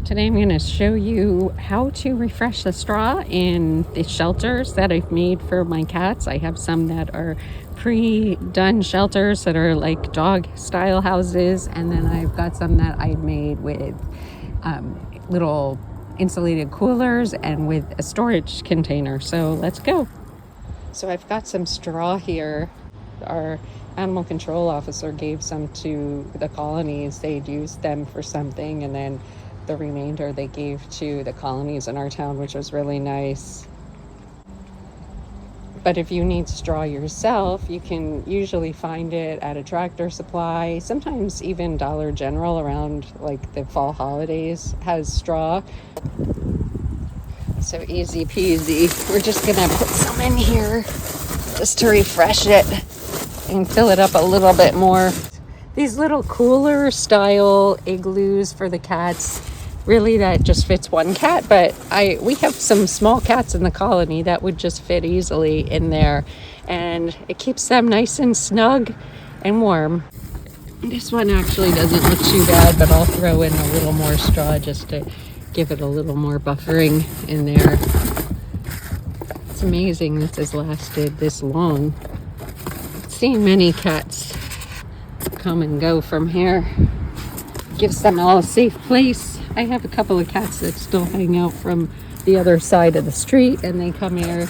Today I'm going to show you how to refresh the straw in the shelters that I've made for my cats. I have some that are pre-done shelters that are like dog style houses, and then I've got some that I made with little insulated coolers and with a storage container. So let's go. So I've got some straw here. Our animal control officer gave some to the colonies. They'd used them for something, and then the remainder they gave to the colonies in our town, which was really nice. But if you need straw yourself, you can usually find it at a Tractor Supply, sometimes even Dollar General around like the fall holidays has straw. So easy peasy. We're just gonna put some in here just to refresh it and fill it up a little bit more. These little cooler style igloos for the cats, really that just fits one cat, but we have some small cats in the colony that would just fit easily in there, and it keeps them nice and snug and warm. This one actually doesn't look too bad, but I'll throw in a little more straw just to give it a little more buffering in there. It's amazing this has lasted this long. I've seen many cats come and go from here. Gives them all a safe place. I have a couple of cats that still hang out from the other side of the street, and they come here.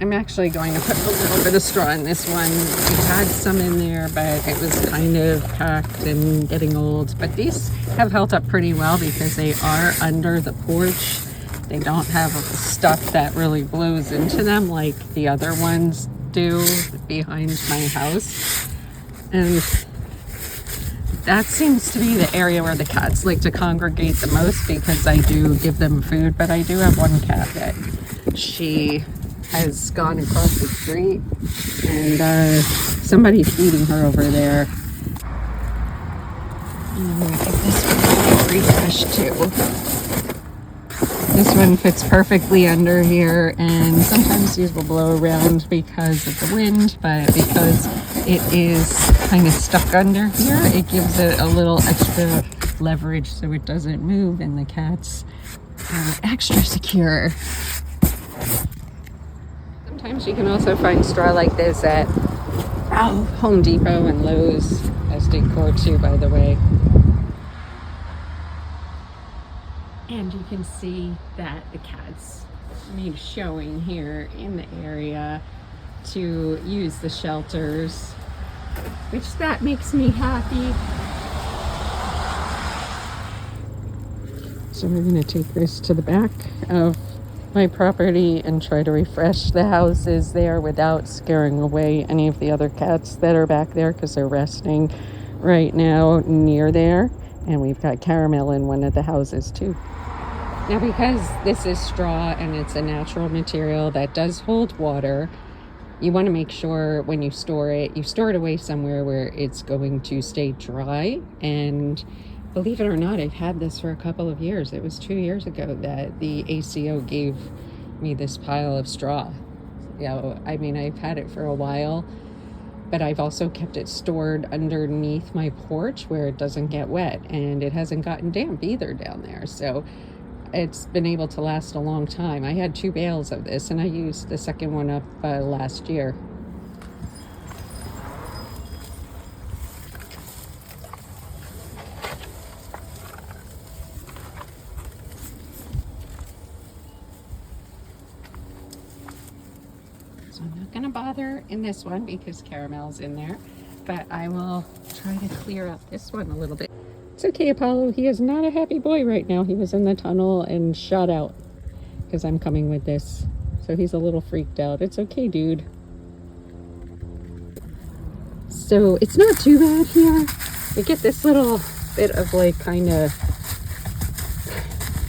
I'm actually going to put a little bit of straw in this one. I had some in there, but it was kind of packed and getting old. But these have held up pretty well because they are under the porch. They don't have stuff that really blows into them like the other ones do behind my house. And that seems to be the area where the cats like to congregate the most, because I do give them food. But I do have one cat that she has gone across the street, and somebody's feeding her over there. And I'm gonna give this one a refresh too. This one fits perfectly under here, and sometimes these will blow around because of the wind, but because it is kind of stuck under here, it gives it a little extra leverage so it doesn't move, and the cats are extra secure. Sometimes you can also find straw like this at Home Depot and Lowe's as decor too, by the way. And you can see that the cats made showing here in the area to use the shelters, which that makes me happy. So we're going to take this to the back of my property and try to refresh the houses there without scaring away any of the other cats that are back there, because they're resting right now near there. And we've got Caramel in one of the houses too. Now, because this is straw and it's a natural material that does hold water, you want to make sure when you store it away somewhere where it's going to stay dry. And believe it or not, I've had this for a couple of years. It was 2 years ago that the ACO gave me this pile of straw. I mean, I've had it for a while, but I've also kept it stored underneath my porch where it doesn't get wet, and it hasn't gotten damp either down there. So it's been able to last a long time. I had 2 bales of this, and I used the second one up last year. So I'm not going to bother in this one because Caramel's in there, but I will try to clear up this one a little bit. It's okay, Apollo. He is not a happy boy right now. He was in the tunnel and shot out because I'm coming with this. So he's a little freaked out. It's okay, dude. So it's not too bad here. We get this little bit of like kind of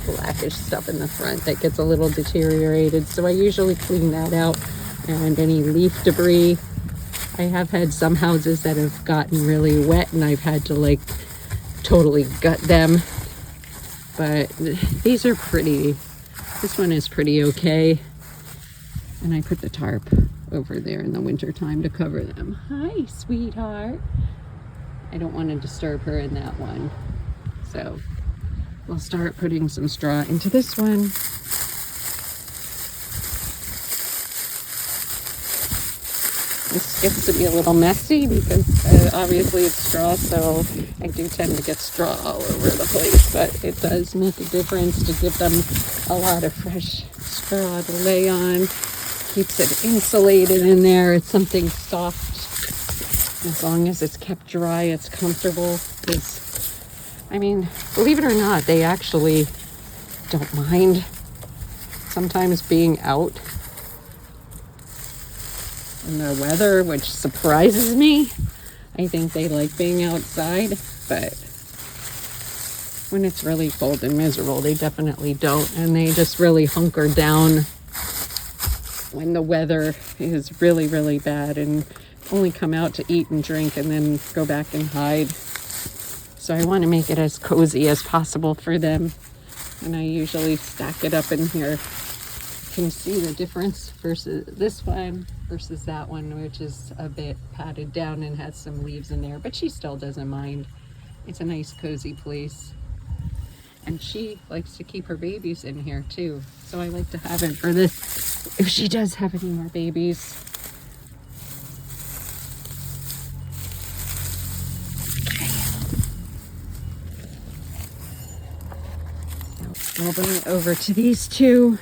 blackish stuff in the front that gets a little deteriorated. So I usually clean that out, and any leaf debris. I have had some houses that have gotten really wet and I've had to like totally gut them, but these are pretty. This one is pretty okay, and I put the tarp over there in the winter time to cover them. Hi, sweetheart. I don't want to disturb her in that one, so we'll start putting some straw into this one. This gets to be a little messy because obviously it's straw, so I do tend to get straw all over the place, but it does make a difference to give them a lot of fresh straw to lay on. Keeps it insulated in there. It's something soft. As long as it's kept dry, it's comfortable. Because, I mean, believe it or not, they actually don't mind sometimes being out in the weather, which surprises me. I think they like being outside, but when it's really cold and miserable, they definitely don't, and they just really hunker down when the weather is really, really bad and only come out to eat and drink and then go back and hide. So I want to make it as cozy as possible for them, and I usually stack it up in here. You can see the difference versus this one versus that one, which is a bit padded down and has some leaves in there, but she still doesn't mind. It's a nice cozy place, and she likes to keep her babies in here too, so I like to have it for this if she does have any more babies. We'll bring it over to these two.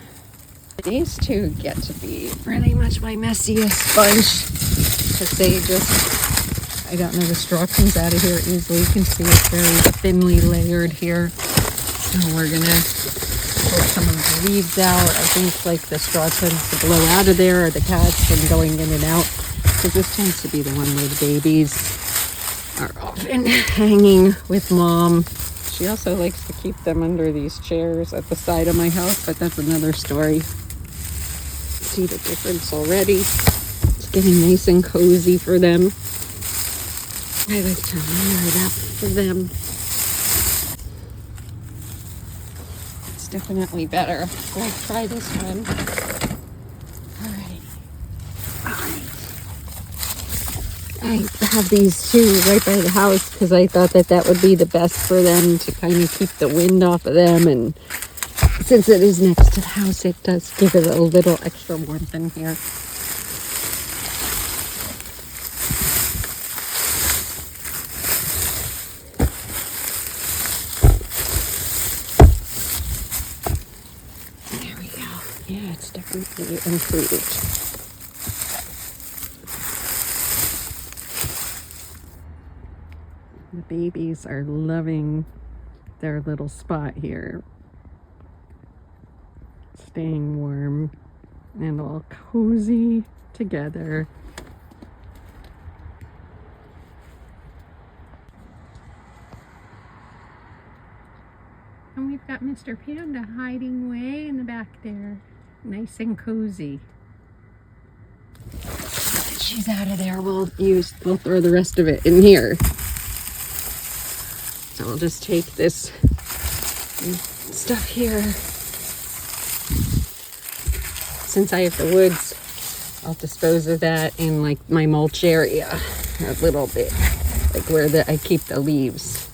These two get to be pretty much my messiest bunch because they just, I don't know, the straw comes out of here easily. You can see it's very thinly layered here. And we're gonna pull some of the leaves out. I think like the straw tends to blow out of there, or the cat's been going in and out. So this tends to be the one where the babies are often hanging with mom. She also likes to keep them under these chairs at the side of my house, but that's another story. See the difference already? It's getting nice and cozy for them. I like to layer it up for them. It's definitely better. Let's try this one. I have these two right by the house because I thought that that would be the best for them to kind of keep the wind off of them, and since it is next to the house, it does give it a little extra warmth in here. There we go. Yeah, it's definitely improved. The babies are loving their little spot here. Staying warm and all cozy together. And we've got Mr. Panda hiding way in the back there. Nice and cozy. She's out of there. We'll throw the rest of it in here. So I'll just take this stuff here. Since I have the woods, I'll dispose of that in like my mulch area a little bit, like where I keep the leaves.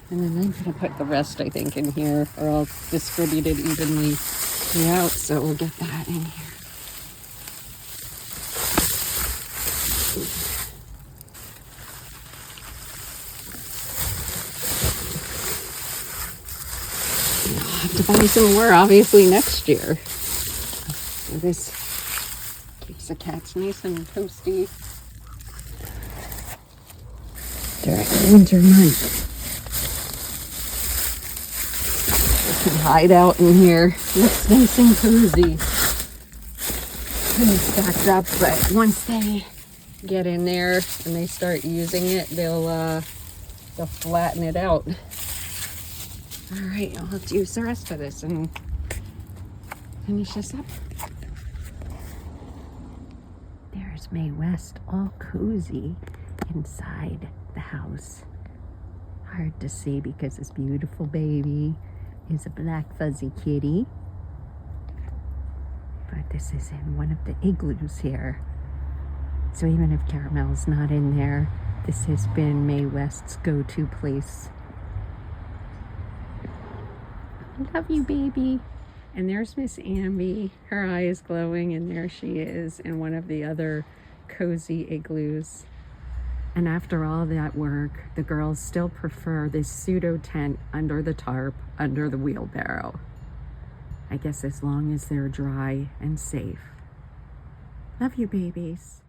And then I'm gonna put the rest, I think, in here, or I'll distribute it evenly throughout, so we'll get that in here. To buy some more obviously next year. So this keeps the cats nice and toasty during the winter months. They can hide out in here. Looks nice and cozy. Pretty stacked up, but once they get in there and they start using it, they'll flatten it out. All right, I'll have to use the rest of this and finish this up. There's Mae West, all cozy inside the house. Hard to see because this beautiful baby is a black fuzzy kitty. But this is in one of the igloos here. So even if Caramel's not in there, this has been Mae West's go-to place I love you, baby. And there's Miss Amby. Her eye is glowing, and there she is in one of the other cozy igloos. And after all that work, the girls still prefer this pseudo tent under the tarp, under the wheelbarrow. I guess as long as they're dry and safe. Love you, babies.